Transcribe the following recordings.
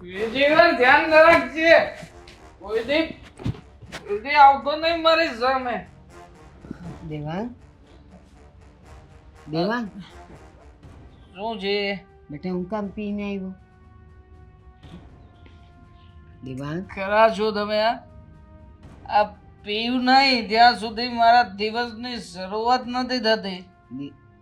જીવન ધ્યાન રાખજે. કોઈ આવતો નહીં મારી સામે. દેવાંગ દેવાંગ શું છે? બેટા હું કામ પીને આવ્યો? દેવાંગ ખરા છો તમે? આ પીવું નહીં ત્યાં સુધી મારા દિવસની શરૂઆત નથી થતી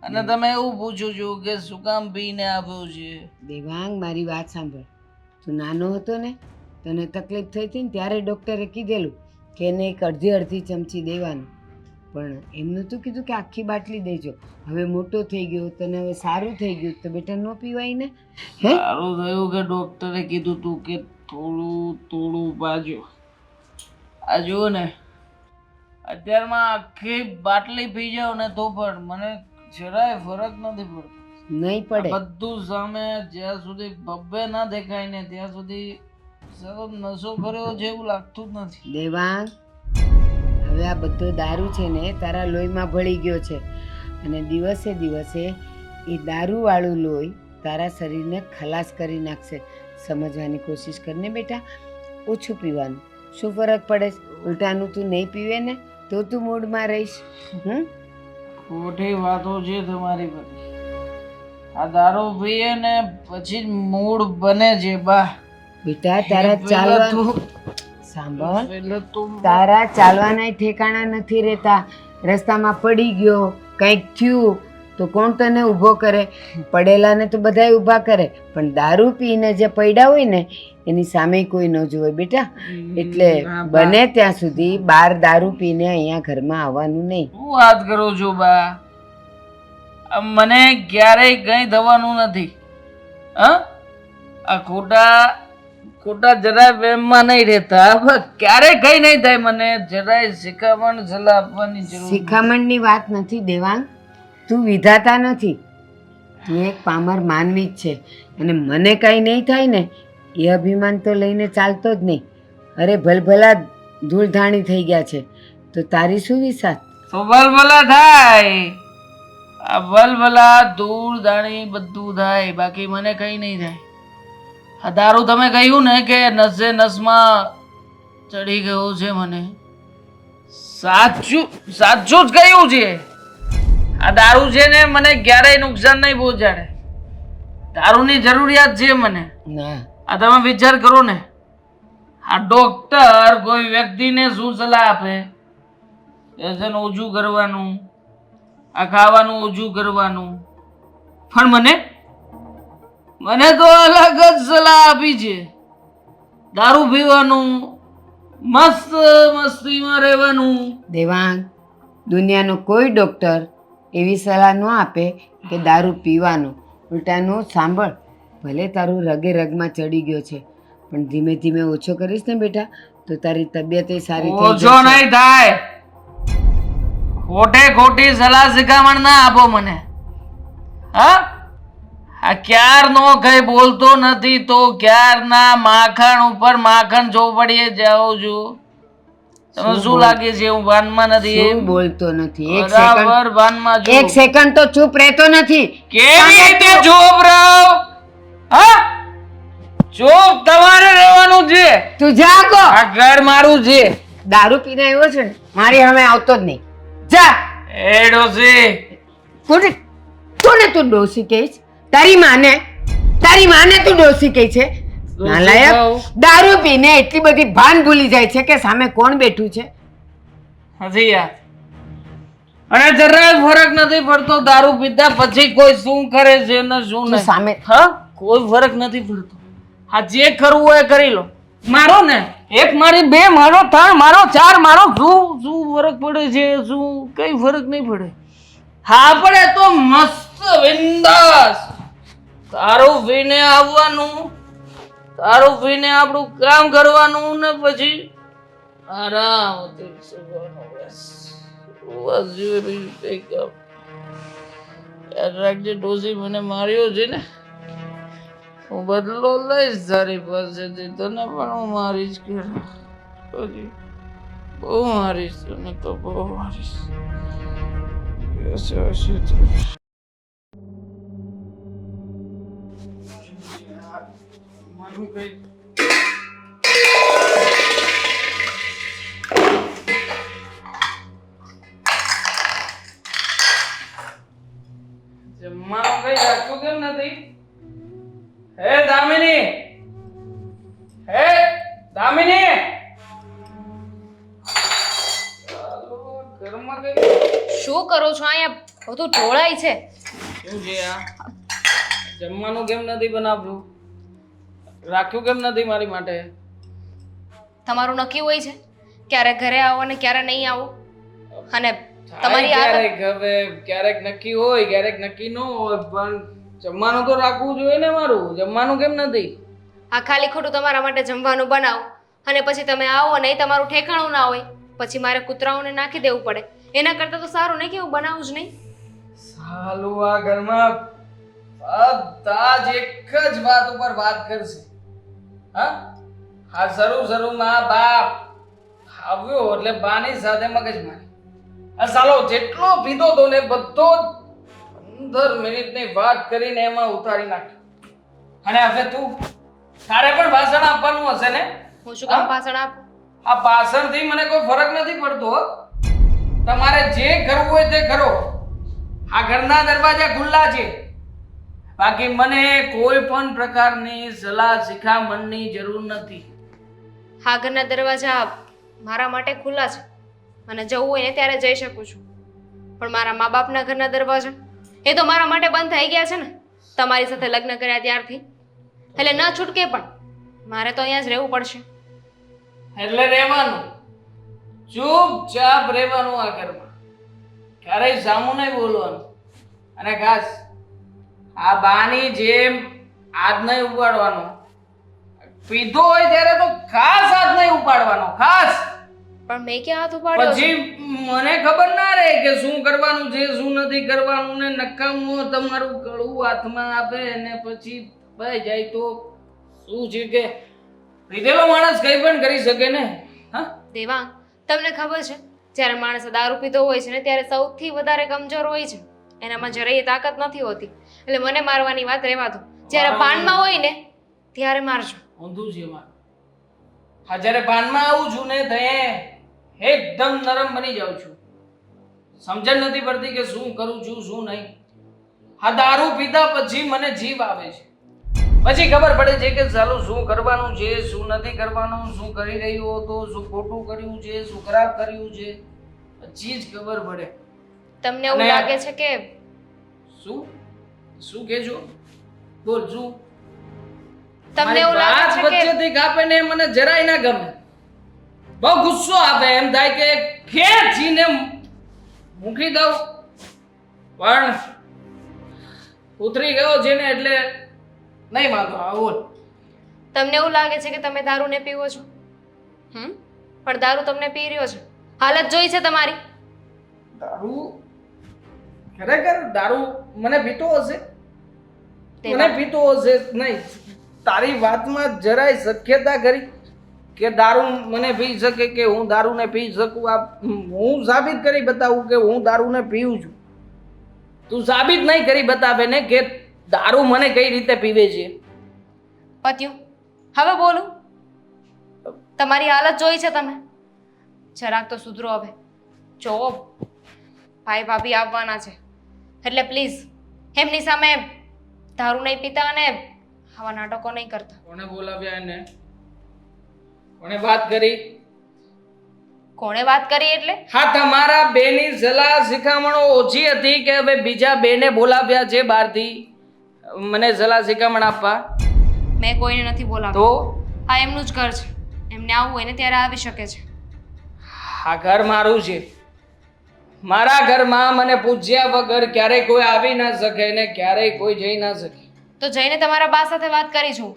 અને તમે એવું પૂછો છો કે શું કામ પીને આવ્યો છે? દેવાંગ મારી વાત સાંભળ. તું નાનો હતો ને, તને તકલીફ થઈ હતી ને ત્યારે ડૉક્ટરે કીધેલું કે એને એક અડધી ચમચી દેવાનું, પણ એમનું તો કીધું કે આખી બાટલી દેજો. હવે મોટો થઈ ગયો, તને હવે સારું થઈ ગયું તો બેટા ન પીવાય ને. હે સારું થયું કે ડોક્ટરે કીધું તું કે થોડું થોડું પાજો. આ જુઓ ને, અત્યારમાં આખી બાટલી પી જાવ ને તો પણ મને જરાય ફરક નથી પડતો. નહીં પડે. બધું સામે જ્યાં સુધી બબ્બે ના દેખાય ને ત્યાં સુધી સતત નશો કર્યો છે એવું લાગતું જ નથી. દેવાંગ હવે આ બધો દારૂ છે ને તારા લોહીમાં ભળી ગયો છે અને દિવસે દિવસે એ દારૂવાળું લોહી તારા શરીરને ખલાસ કરી નાખશે. સમજવાની કોશિશ કરને બેટા. ઓછું પીવાનું, શું ફરક પડે? ઉલટાનું તું નહીં પીવે ને તો તું મૂડમાં રહીશ. ખોટી વાતો છે તમારી બધી. આ દારૂ પીએ ને પછી મૂડ બને છે બા. બેટા તારા ચાલવા સાંભળ, તારા ચાલવાના ઠેકાણા નથી રહેતા. રસ્તામાં પડી ગયો, કંઈક થયું તો કોણ તને ઊભો કરે? પડેલાને તો બધાય ઊભા કરે, પણ દારૂ પીને જે પડ્યા હોય ને એની સામે કોઈ ન જોવે બેટા. એટલે બને ત્યાં સુધી બહાર દારૂ પીને અહીંયા ઘરમાં આવવાનું નહીં. શું વાત કરો છો બા? મને ક્યારેય કંઈ થવાનું નથી. આ ખોટા જરાય વેમમાં નહીં રહેતા. ક્યારેય કઈ નહીં થાય મને. જરાય શિખામણ સલાહ આપવાની જરૂર. શિખામણની વાત નથી દેવાંગ. તું વિધાતા નથી, તું એક પામર માનવી જ છે અને મને કાંઈ નહીં થાય ને એ અભિમાન તો લઈને ચાલતો જ નહીં. અરે ભલભલા ધૂળધાણી થઈ ગયા છે તો તારી શું વિસાત? તો ભલભલા થાય. આ ભલભલા ધૂળ દાણી બધું થાય, બાકી મને કઈ નહીં થાય. આ દારૂ તમે કહ્યું ને કે નસે નસમાં ચડી ગયો છે મને, સાચું સાચું જ કહ્યું છે. આ દારૂ છે ને મને ક્યારેય નુકસાન નહીં પહોંચાડે. દારૂની જરૂરિયાત છે મને. ના આ તમે વિચાર કરો ને, આ ડોક્ટર કોઈ વ્યક્તિને શું સલાહ આપે? વ્યસન ઓછું કરવાનું, આ ખાવાનું ઓછું કરવાનું, પણ મને તો અલગ જ સલાહ આપી છે. દારૂ પીવાનું, મસ્ત મસ્તીમાં રહેવાનું. દેવાંગ, દુનિયાનો કોઈ ડૉક્ટર એવી સલાહ ન આપે કે દારૂ પીવાનું. ઉલટાનું સાંભળ, ભલે તારું રગે રગમાં ચડી ગયો છે પણ ધીમે ધીમે ઓછો કરીશ ને બેટા તો તારી તબિયત સારી થઈ ઓછો નહીં થાય. ખોટી સલાહ શિખામણ ના આપો મને. હા, આ ક્યારનો કઈ બોલતો નથી તો ક્યારના માખણ ઉપર માખણ ચોપડીએ જાઉં છું. તમે શું લાગે છે હું ભાનમાં નથી? શું બોલતો નથી? બરાબર ભાનમાં છું. એક સેકન્ડ તો ચૂપ રહેતો નથી. કેવી રીતે ચૂપ રહો? હા, ચૂપ તમારે રહેવાનું છે. તું જા કો. આ ઘર મારું છે. દારૂ પીને આવ્યો છે ને મારી સામે આવતો જ નહીં. જા. એ ડોસી, કોને તું ડોસી કહીશ? તારી માને તું ડોસી કહી છે? નાલાયક, દારૂ પીને એટલી બધી ભાન ભૂલી જાય છે કે સામે કોણ બેઠું છે. હજી યાર, અને જરાય ફરક નથી પડતો દારૂ પીધા પછી કોઈ શું કરે છે ને શું નહીં. સામે હા, કોઈ ફરક નથી પડતો. આ જે કરવું હોય કરી લો. મારો ને એક મારી બે મારો ત્રણ મારો ચાર મારો શું ફરક પડે છે? શું કઈ ફરક નહીં પડે. હા પડે તો મસ્ત બિંદાસ દારૂ પીને આવવાનું, દારૂ પીને આપણું કામ કરવાનું ને પછી આરામથી સુવાનું. બસ જેવું બીજું કઈ કામ. યાદ રાખજે ડોસી, મને માર્યો છે ને, હું બદલો લઈશ તારી પાસેથી. તને પણ હું મારીશ કે પછી બહુ મારીશ, તને તો બહુ મારીશ. મને મારું કઈ જમવાનું કઈ રાખ્યું કેમ નથી? હે દામિની, હે દામિની, ચાલો, ઘરમાં કઈ શું કરો છો? અહીંયા બધું ઢોળાય છે. શું છે આ? જમવાનું કેમ નથી બનાવ્યું? રાખ્યું કેમ નથી મારી માટે? તમારું નક્કી હોય છે ક્યારે ઘરે આવો અને ક્યારે નહીં આવો? અને તમારી ક્યારેક હવે ક્યારેક નક્કી હોય, ક્યારેક નક્કી ન હોય, પણ જમવાનું તો રાખવું જોઈએ ને મારું. જમવાનું કેમ નથી? આ ખાલી ખોટું તમારા માટે જમવાનું બનાવો અને પછી તમે આવો નહીં, તમારું ઠેકાણું ના હોય, પછી મારે કૂતરાઓને નાખી દેવું પડે. એના કરતાં તો સારું નહીં કે હું બનાવું જ નહીં. સાલું આ ઘરમાં બધા જ એક જ વાત ઉપર વાત કરશે. હા શરૂમાં બાપ આવ્યો એટલે બાની સાથે મગજમારી. આ સાલો જેટલો પીધો તો ને બધો 15 મિનિટની વાત કરીને એમાં ઉતારી નાખ્યો. અને હવે તું તારે પણ ભાષણ આપવાનું હશે ને? હું શું કામ ભાષણ આપું? આ ભાષણથી મને કોઈ ફરક નથી પડતો હો. તમારે જે કરવું હોય તે કરો. આ ઘરના દરવાજા ખુલ્લા છે. બાકી મને કોઈ પણ પ્રકારની સલાહ શિખામણની જરૂર નથી. હા, ઘરના દરવાજા મારા માટે ખુલ્લા છે અને જવું હોય ને ત્યારે જઈ શકું છું, પણ મારા મા બાપના ઘરના દરવાજા એ તો મારા માટે બંધ થઈ ગયા છે ને તમારી સાથે લગ્ન કર્યા ત્યારથી. એટલે ન છૂટકે પણ મારે તો અહીંયા જ રહેવું પડશે. એટલે રહેવાનું, ચૂપચાપ રહેવાનું આ ઘરમાં. ક્યારેય સામું નહીં બોલવાનું. અને ખાસ આ બાની જેમ હાથ નહીં ઉપાડવાનો. પીધો હોય ત્યારે તો ખાસ હાથ નહીં ઉપાડવાનો, ખાસ. પણ મેં ક્યાં હાથ ઉપાડ્યો છે? પછી મને ખબર ના રહે કે શું કરવાનું છે શું નથી કરવાનું, ને નકામું તમારું ગળું હાથમાં આપે ને પછી ભાઈ જાય તો શું છે કે પીધેલો માણસ કઈ પણ કરી શકે ને. હા દેવાંગ, તમને ખબર છે જ્યારે માણસ દારૂ પીતો હોય છે ને ત્યારે સૌથી વધારે કમજોર હોય છે, એનામાં જરાય તાકાત નથી હોતી. એટલે મને મારવાની વાત રહેવા દો. જ્યારે ભાનમાં હોય ને ત્યારે મારજો. ઊંધું છે મારું. હા જ્યારે ભાનમાં આવું છું ને તે એકદમ નરમ બની જાઉં છું. સમજણ નથી પડતી કે શું કરું છું શું નહીં. હા દારૂ પીધા પછી મને જીવ આવે છે. પછી ખબર પડે છે કે ચાલો શું કરવાનું છે શું નથી કરવાનું, શું કરી રહ્યો હતો, શું ખોટું કર્યું છે, શું ખરાબ કર્યું છે, પછી જ ખબર પડે. તમને એવું લાગે છે કે શું શું કહેજો? બોલ શું? તમને એવું લાગે છે કે વચ્ચેથી કાપે ને મને જરાય ના ગમે. બહુ ગુસ્સો આવે, એમ થાય કે ખેંચીને મૂકી દઉં, પણ ઉતરી ગયો છે ને એટલે નહીં વાંધો આવે. બોલ. તમને એવું લાગે છે કે તમે દારૂ ને પીવો છો? પણ દારૂ તમને પી રહ્યો છે. હાલત જોઈ છે તમારી. દારૂ ખરેખર દારૂ મને પીતો હશે? મને પીતો હશે નહીં. તારી વાતમાં જરાય શક્યતા કરી કે દારૂ મને પી શકે, કે હું દારૂને પી શકું? આ હું સાબિત કરી બતાવું કે હું દારૂને પીઉં છું. તું સાબિત નહીં કરી બતાવે ને કે દારૂ મને કઈ રીતે પીવે છે. પત્યું, હવે બોલું. તમારી હાલત જોઈ છે તમે. જરાક તો સુધરો હવે. જો ભાઈ ભાભી આવવાના છે એટલે પ્લીઝ એમની સામે દારૂ નહીં પીતા અને આવા નાટકો નહીં કરતા. કોને બોલાવ્યા એને? કોને વાત કરી? કોણે વાત કરી એટલે? હા તમારા બેની સલાહ શિખામણો ઓછી હતી કે હવે બીજા બેને બોલાવ્યા છે બહારથી મને સલાહ શિખામણ આપવા? મેં કોઈને નથી બોલાવ્યું. તો આ એમનું જ ઘર છે, એમને આવવું હોય ને ત્યારે આવી શકે છે. આ ઘર મારું છે. મારા ઘરમાં મને પૂછ્યા વગર ક્યારેય કોઈ આવી ના શકે ને ક્યારેય કોઈ જઈ ના શકે. તો જઈને તમારા બા સાથે વાત કરી છું.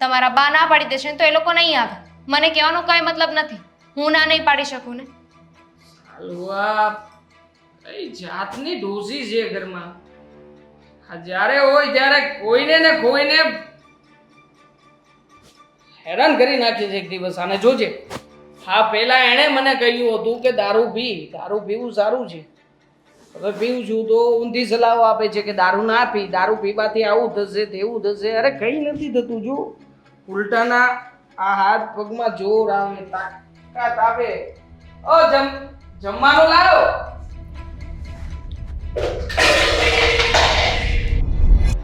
તમારા બા ના પાડી દેશે ને તો એ લોકો નહીં આવે. મને કહેવાનો કાંઈ મતલબ નથી. હું ના નહીં પાડી શકું ને. હલવા કઈ જાતની ડોસી છે ઘરમાં. આ જ્યારે હોય ત્યારે કોઈને ને કોઈને હેરાન કરી નાખે છે. એક દિવસ આને જોજે. હા પહેલા એણે મને કહ્યું હતું કે દારૂ પીવું સારું છે. હવે પીવું છું તો ઊંધી સલાહો આપે છે કે દારૂ ના પી, દારૂ પીવાથી આવું થશે તેવું થશે. અરે કઈ નથી થતું. જો ઉલટાના આ હાથ પગમાં જોર આવે તાકાત આવે. ઓ જમવાનું લાવો.